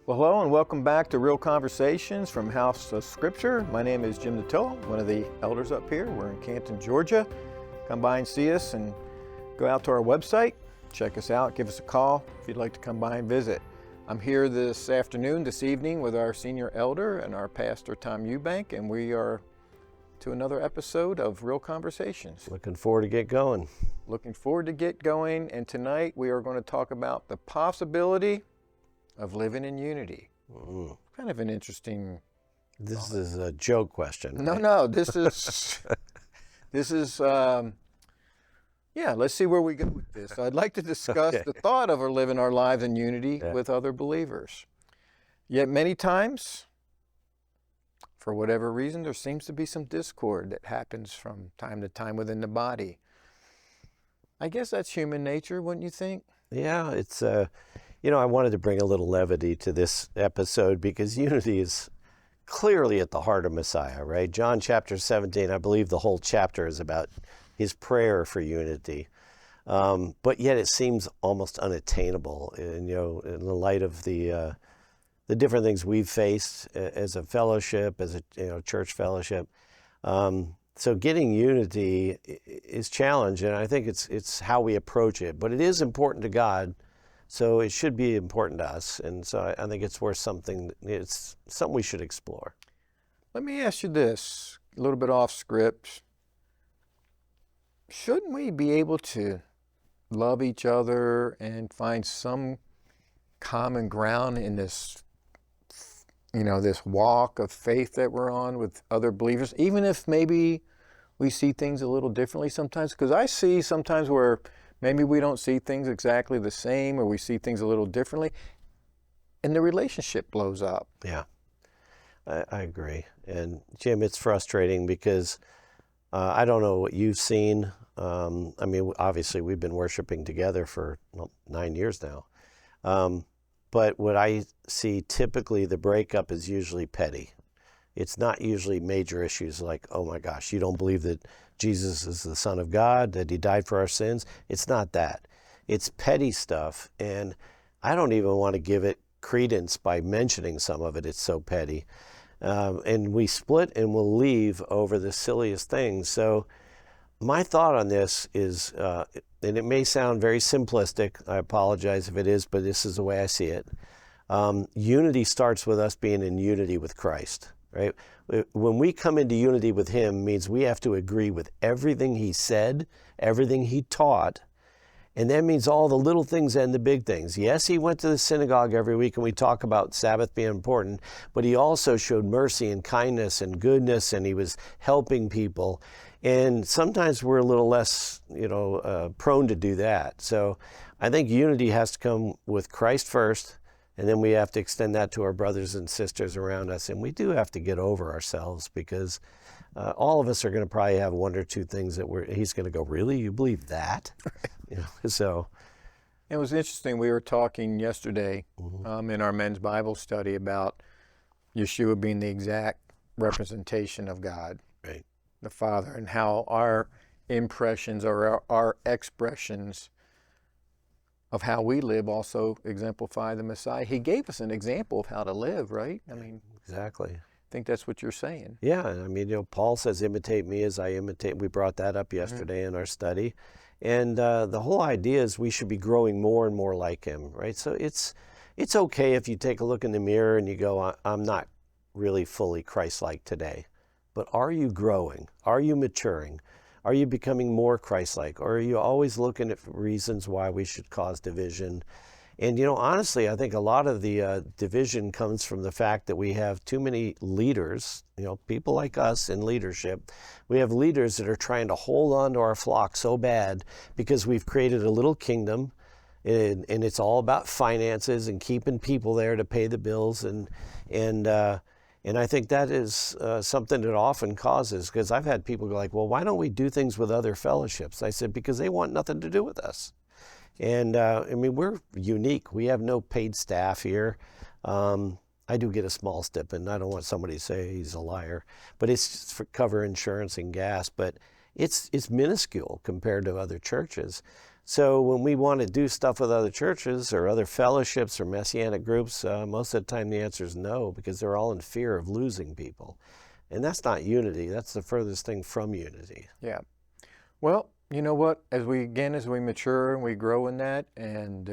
Well, hello and welcome back to Real Conversations from House of Scripture. My name is Jim Natillo, one of the elders up here. We're in Canton, Georgia. Come by and see us and go out to our website, check us out, give us a call if you'd like to come by and visit. I'm here this evening with our senior elder and our pastor, Tom Eubank, and we are to another episode of Real Conversations. Looking forward to get going. And tonight we are going to talk about the possibility of living in unity. Kind of an interesting... This is a joke question. No, this is... let's see where we go with this. I'd like to discuss the thought of living our lives in unity with other believers. Yet many times, for whatever reason, there seems to be some discord that happens from time to time within the body. I guess that's human nature, wouldn't you think? Yeah, it's... I wanted to bring a little levity to this episode because unity is clearly at the heart of Messiah, right? John chapter 17, I believe the whole chapter is about his prayer for unity. But yet it seems almost unattainable, in the light of the different things we've faced as a fellowship, as a church fellowship. So getting unity is challenging, and I think it's how we approach it. But it is important to God. So it should be important to us, and so I think it's something we should explore. Let me ask you this, a little bit off script. Shouldn't we be able to love each other and find some common ground in this, this walk of faith that we're on with other believers, even if maybe we see things a little differently sometimes? Because I see sometimes where maybe we don't see things exactly the same, or we see things a little differently, and the relationship blows up. Yeah, I agree. And Jim, it's frustrating because I don't know what you've seen. Obviously we've been worshiping together for 9 years now. But what I see typically, the breakup is usually petty. It's not usually major issues like, oh my gosh, you don't believe that Jesus is the Son of God, that he died for our sins. It's not that. It's petty stuff, and I don't even want to give it credence by mentioning some of it. It's so petty. And we split and we'll leave over the silliest things. So my thought on this is, and it may sound very simplistic, I apologize if it is, but this is the way I see it. Unity starts with us being in unity with Christ. Right? When we come into unity with him means we have to agree with everything he said, everything he taught, and that means all the little things and the big things. Yes, he went to the synagogue every week, and we talk about Sabbath being important, but he also showed mercy and kindness and goodness, and he was helping people. And sometimes we're a little less, prone to do that. So I think unity has to come with Christ first, and then we have to extend that to our brothers and sisters around us. And we do have to get over ourselves because all of us are going to probably have one or two things that he's going to go, really? You believe that? So. It was interesting. We were talking yesterday in our men's Bible study about Yeshua being the exact representation of God, right, the Father, and how our impressions or our expressions of how we live also exemplify the Messiah. He gave us an example of how to live, right? Exactly. I think that's what you're saying. Yeah, Paul says, imitate me as I imitate. We brought that up yesterday in our study. And the whole idea is we should be growing more and more like him, right? So it's okay if you take a look in the mirror and you go, I'm not really fully Christ-like today. But are you growing? Are you maturing? Are you becoming more Christ-like? Or are you always looking at reasons why we should cause division? And, honestly, I think a lot of the division comes from the fact that we have too many leaders, people like us in leadership. We have leaders that are trying to hold on to our flock so bad because we've created a little kingdom, and it's all about finances and keeping people there to pay the bills. And I think that is something that often causes, because I've had people go like, well, why don't we do things with other fellowships? I said, because they want nothing to do with us. And we're unique. We have no paid staff here. I do get a small stipend. I don't want somebody to say he's a liar, but it's just for cover insurance and gas. But it's minuscule compared to other churches. So when we want to do stuff with other churches or other fellowships or messianic groups, most of the time the answer is no, because they're all in fear of losing people. And that's not unity. That's the furthest thing from unity. Yeah. Well, you know what? As we mature and we grow in that, and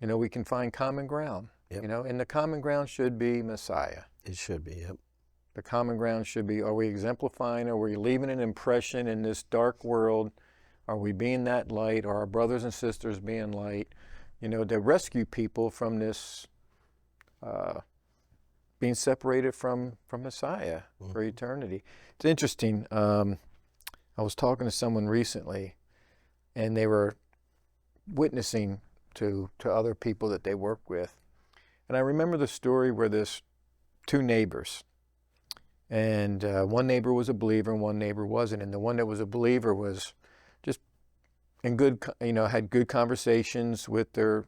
we can find common ground. Yep. And the common ground should be Messiah. It should be, yep. The common ground should be: are we exemplifying? Are we leaving an impression in this dark world? Are we being that light? Are our brothers and sisters being light? To rescue people from this being separated from Messiah for eternity. It's interesting. I was talking to someone recently, and they were witnessing to other people that they work with. And I remember the story where there's two neighbors. And one neighbor was a believer and one neighbor wasn't. And the one that was a believer was just in good, had good conversations with their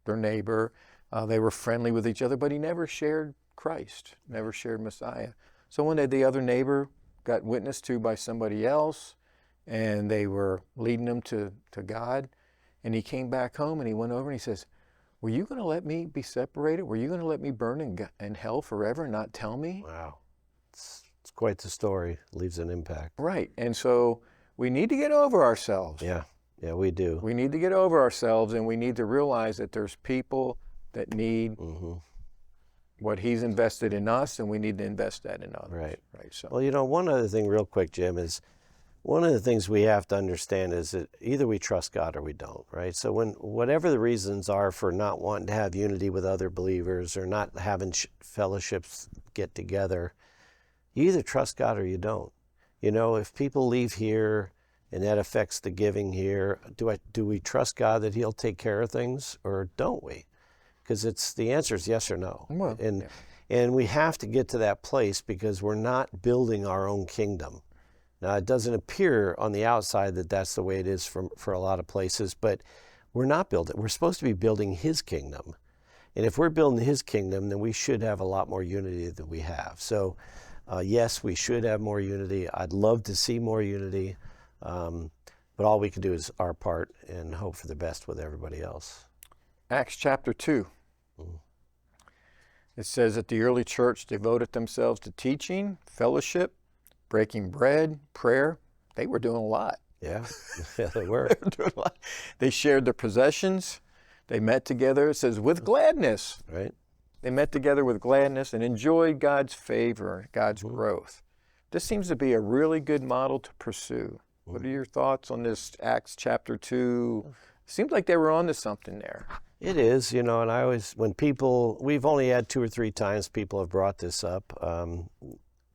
neighbor. They were friendly with each other, but he never shared Christ, never shared Messiah. So one day the other neighbor got witnessed to by somebody else, and they were leading them to God. And he came back home and he went over and he says, "Were you going to let me be separated? Were you going to let me burn in hell forever and not tell me?" Wow. It's quite the story. Leaves an impact. Right. And so we need to get over ourselves. Yeah. Yeah, we do. We need to get over ourselves, and we need to realize that there's people that need what he's invested in us, and we need to invest that in others. Right. Right. So. Well, one other thing real quick, Jim, is one of the things we have to understand is that either we trust God or we don't, right? So whatever the reasons are for not wanting to have unity with other believers or not having fellowships get together, you either trust God or you don't. If people leave here and that affects the giving here, do we trust God that he'll take care of things, or don't we? Because the answer is yes or no. Well, and we have to get to that place, because we're not building our own kingdom. Now, it doesn't appear on the outside that that's the way it is for a lot of places, but we're not building. We're supposed to be building his kingdom. And if we're building his kingdom, then we should have a lot more unity than we have. So, yes, we should have more unity. I'd love to see more unity. But all we can do is our part and hope for the best with everybody else. Acts chapter 2. It says that the early church devoted themselves to teaching, fellowship, breaking bread, prayer. They were doing a lot. Yeah, yeah, they were. They were doing a lot. They shared their possessions. They met together, it says, with gladness. Right. They met together with gladness and enjoyed God's favor, God's growth. This seems to be a really good model to pursue. What are your thoughts on this Acts chapter 2? Seems like they were onto something there. It is, and I always, we've only had 2 or 3 times people have brought this up.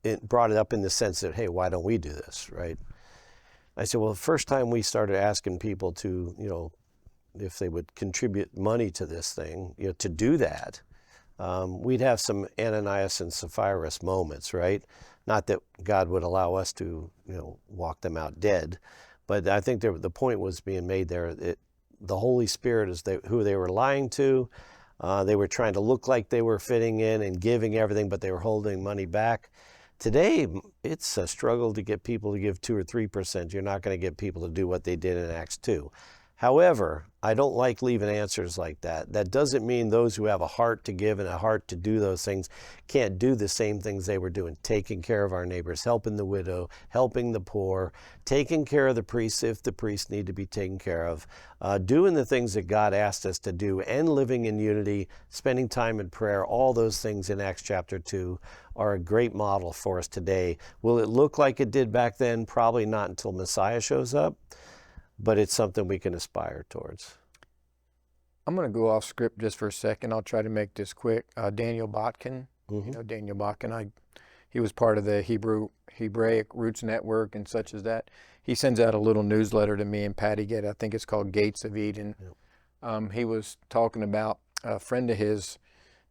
It brought it up in the sense that, hey, why don't we do this, right? I said, well, the first time we started asking people to, if they would contribute money to this thing, to do that, we'd have some Ananias and Sapphira moments, right? Not that God would allow us to, walk them out dead, but I think the point was being made there. The Holy Spirit is who they were lying to. They were trying to look like they were fitting in and giving everything, but they were holding money back. Today, it's a struggle to get people to give 2 or 3%. You're not going to get people to do what they did in Acts 2. However, I don't like leaving answers like that. That doesn't mean those who have a heart to give and a heart to do those things can't do the same things they were doing, taking care of our neighbors, helping the widow, helping the poor, taking care of the priests if the priests need to be taken care of, doing the things that God asked us to do, and living in unity, spending time in prayer. All those things in Acts chapter 2 are a great model for us today. Will it look like it did back then? Probably not until Messiah shows up. But it's something we can aspire towards. I'm going to go off script just for a second. I'll try to make this quick. Daniel Botkin, Daniel Botkin, he was part of the Hebraic Roots Network and such as that. He sends out a little newsletter to me and Patty get. I think it's called Gates of Eden. Yep. He was talking about a friend of his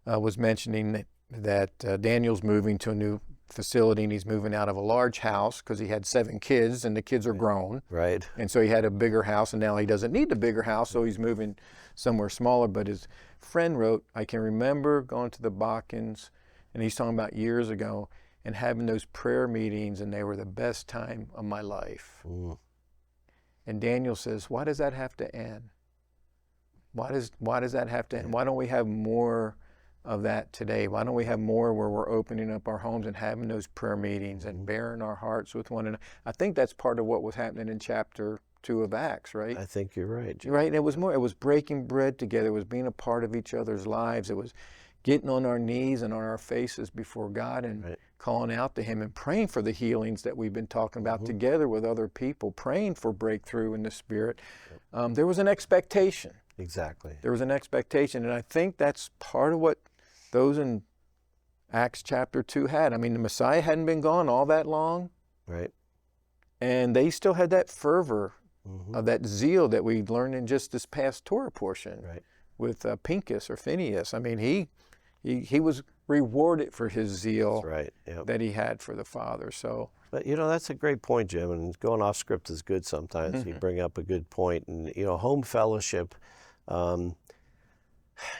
was mentioning that Daniel's moving to a new facility, and he's moving out of a large house because he had 7 kids and the kids are grown. Right. And so he had a bigger house, and now he doesn't need the bigger house, so he's moving somewhere smaller. But his friend wrote, I can remember going to the Botkins, and he's talking about years ago, and having those prayer meetings, and they were the best time of my life. And And Daniel says, why does that have to end? Why does that have to end? Why don't we have more of that today? Why don't we have more where we're opening up our homes and having those prayer meetings and bearing our hearts with one another? I think that's part of what was happening in chapter 2 of Acts, right? I think you're right, Jim. Right, and it was breaking bread together. It was being a part of each other's lives. It was getting on our knees and on our faces before God and calling out to him and praying for the healings that we've been talking about together with other people, praying for breakthrough in the Spirit. There was an expectation. Exactly. There was an expectation, and I think that's part of what those in Acts chapter 2 had. I mean, the Messiah hadn't been gone all that long. Right. And they still had that fervor of that zeal that we learned in just this past Torah portion with Pincus or Phineas. I mean, he was rewarded for his zeal that he had for the Father. So, but that's a great point, Jim. And going off script is good sometimes. You bring up a good point, and home fellowship.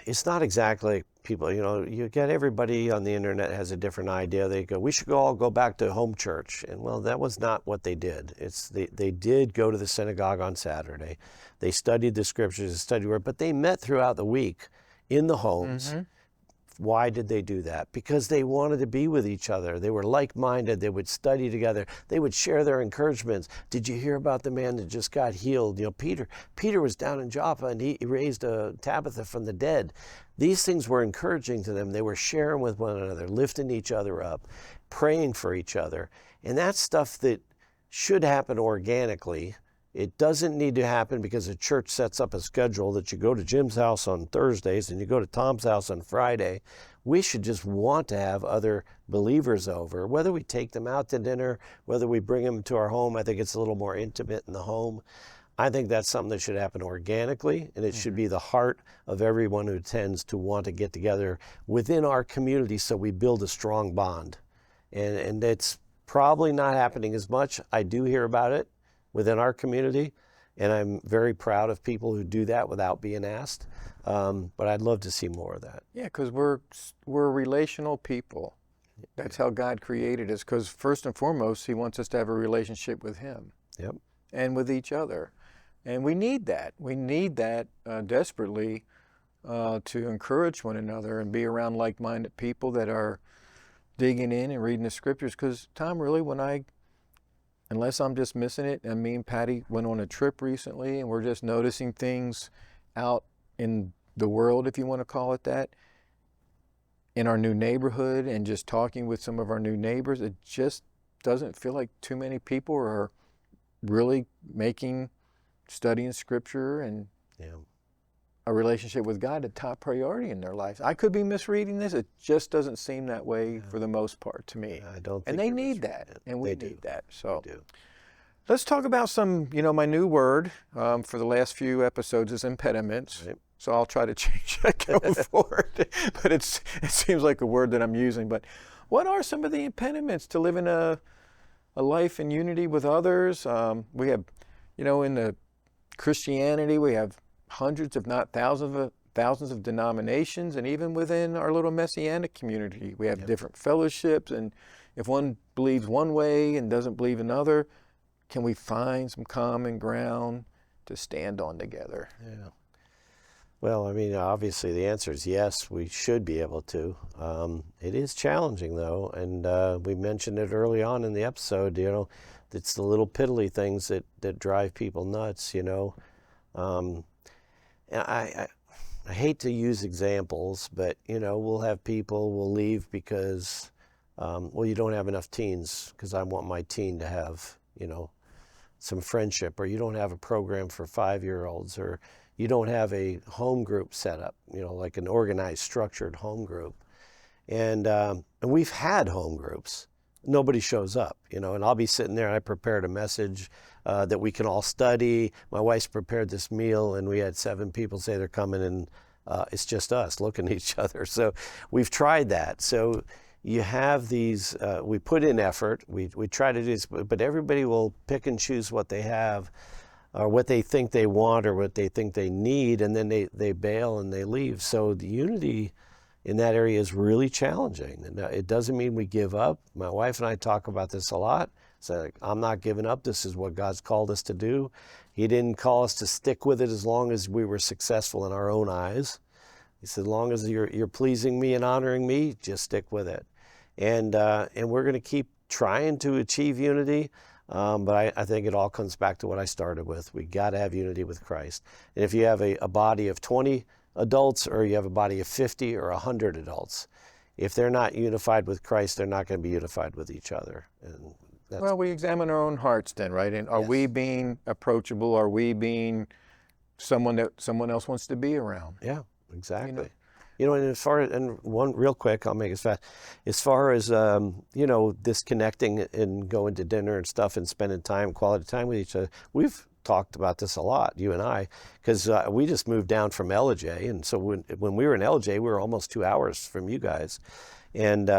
It's not exactly people. You get everybody on the internet has a different idea. They go, we should all go back to home church, and well, that was not what they did. They did go to the synagogue on Saturday. They studied the scriptures, studied word, but they met throughout the week in the homes. Why did they do that? Because they wanted to be with each other. They were like-minded. They would study together. They would share their encouragements. Did you hear about the man that just got healed? Peter was down in Joppa, and he raised Tabitha from the dead. These things were encouraging to them. They were sharing with one another, lifting each other up, praying for each other. And that's stuff that should happen organically. It doesn't need to happen because the church sets up a schedule that you go to Jim's house on Thursdays and you go to Tom's house on Friday. We should just want to have other believers over, whether we take them out to dinner, whether we bring them to our home. I think it's a little more intimate in the home. I think that's something that should happen organically, and it should be the heart of everyone who attends to want to get together within our community so we build a strong bond. And it's probably not happening as much. I do hear about it within our community, and I'm very proud of people who do that without being asked. But I'd love to see more of that. Yeah, because we're relational people. That's how God created us. Because first and foremost, He wants us to have a relationship with Him. Yep. And with each other, and we need that. We need that desperately to encourage one another and be around like-minded people that are digging in and reading the scriptures. Because Tom, really, unless I'm just missing it, and me and Patty went on a trip recently, and we're just noticing things out in the world, if you want to call it that, in our new neighborhood, and just talking with some of our new neighbors, it just doesn't feel like too many people are really making studying scripture and a relationship with God a top priority in their lives. I could be misreading this. It just doesn't seem that way for the most part to me. I don't think and they need that, and we need that. So let's talk about some, my new word for the last few episodes is impediments. Right. So I'll try to change that going forward. But it seems like a word that I'm using. But what are some of the impediments to living a life in unity with others? We have, in the Christianity, we have hundreds, if not thousands of denominations, and even within our little Messianic community, we have different fellowships. And if one believes one way and doesn't believe another, can we find some common ground to stand on together? Yeah. Well, obviously the answer is yes, we should be able to. It is challenging, though, and we mentioned it early on in the episode, it's the little piddly things that drive people nuts, And I hate to use examples, but, we'll have people will leave because, you don't have enough teens because I want my teen to have, some friendship, or you don't have a program for 5-year-olds, or you don't have a home group set up, like an organized, structured home group. And we've had home groups. Nobody shows up, and I'll be sitting there, and I prepared a message that we can all study. My wife's prepared this meal, and we had 7 people say they're coming, and it's just us looking at each other. So we've tried that. So you have these, we put in effort, we try to do this, but everybody will pick and choose what they have, or what they think they want, or what they think they need, and then they bail and they leave. So the unity in that area is really challenging. And it doesn't mean we give up. My wife and I talk about this a lot. Say, like, I'm not giving up. This is what God's called us to do. He didn't call us to stick with it as long as we were successful in our own eyes. He said, as long as you're pleasing me and honoring me, just stick with it. And we're going to keep trying to achieve unity. But I think it all comes back to what I started with. We got to have unity with Christ. And if you have a body of 20 adults, or you have a body of 50 or 100 adults, if they're not unified with Christ, they're not going to be unified with each other. And well, we examine our own hearts then, right? And are we being approachable? Are we being someone that someone else wants to be around? Yeah, exactly. And as far as, and one real quick, I'll make it fast. As far as, this connecting and going to dinner and stuff and spending quality time with each other, we've talked about this a lot, you and I, because we just moved down from LJ. And so when we were in LJ, we were almost 2 hours from you guys. And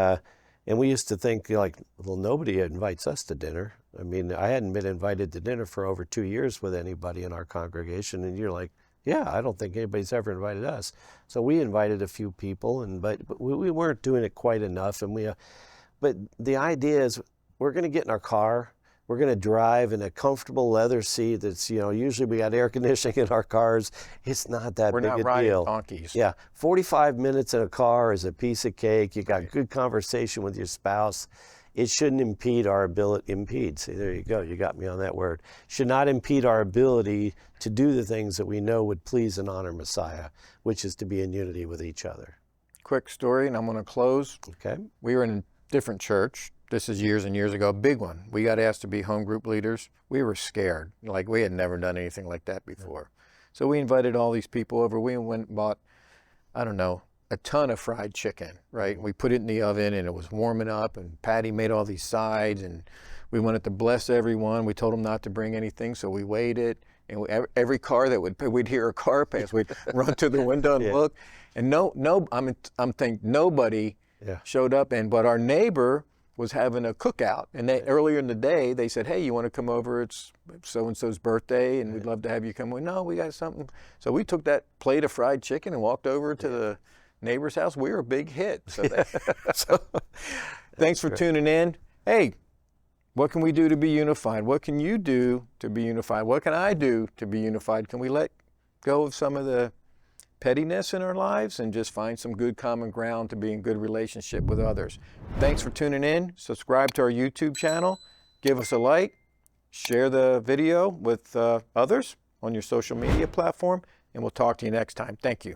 we used to think, like, well, nobody invites us to dinner. I mean, I hadn't been invited to dinner for over 2 years with anybody in our congregation. And you're like, yeah, I don't think anybody's ever invited us. So we invited a few people, but we weren't doing it quite enough. But the idea is, we're going to get in our car. We're going to drive in a comfortable leather seat that's, usually we got air conditioning in our cars. It's not that big a deal. We're not riding donkeys. Yeah, 45 minutes in a car is a piece of cake. You got good conversation with your spouse. It shouldn't impede our ability. See, there you go. You got me on that word. Should not impede our ability to do the things that we know would please and honor Messiah, which is to be in unity with each other. Quick story, and I'm going to close. Okay. We were in a different church. This is years and years ago, a big one. We got asked to be home group leaders. We were scared. Like, we had never done anything like that before. So we invited all these people over. We went and bought, I don't know, a ton of fried chicken, right? We put it in the oven and it was warming up, and Patty made all these sides, and we wanted to bless everyone. We told them not to bring anything, so we waited. And every car that we'd hear a car pass, we'd run to the window and look. And I'm thinking nobody showed up. But our neighbor was having a cookout, and earlier in the day they said, "Hey, you want to come over? It's so and so's birthday, and we'd love to have you come." No, we got something. So we took that plate of fried chicken and walked over to the neighbor's house. We were a big hit. So thanks for tuning in. Hey, what can we do to be unified? What can you do to be unified? What can I do to be unified? Can we let go of some of the pettiness in our lives and just find some good common ground to be in good relationship with others? Thanks for tuning in. Subscribe to our YouTube channel. Give us a like. Share the video with others on your social media platform. And we'll talk to you next time. Thank you.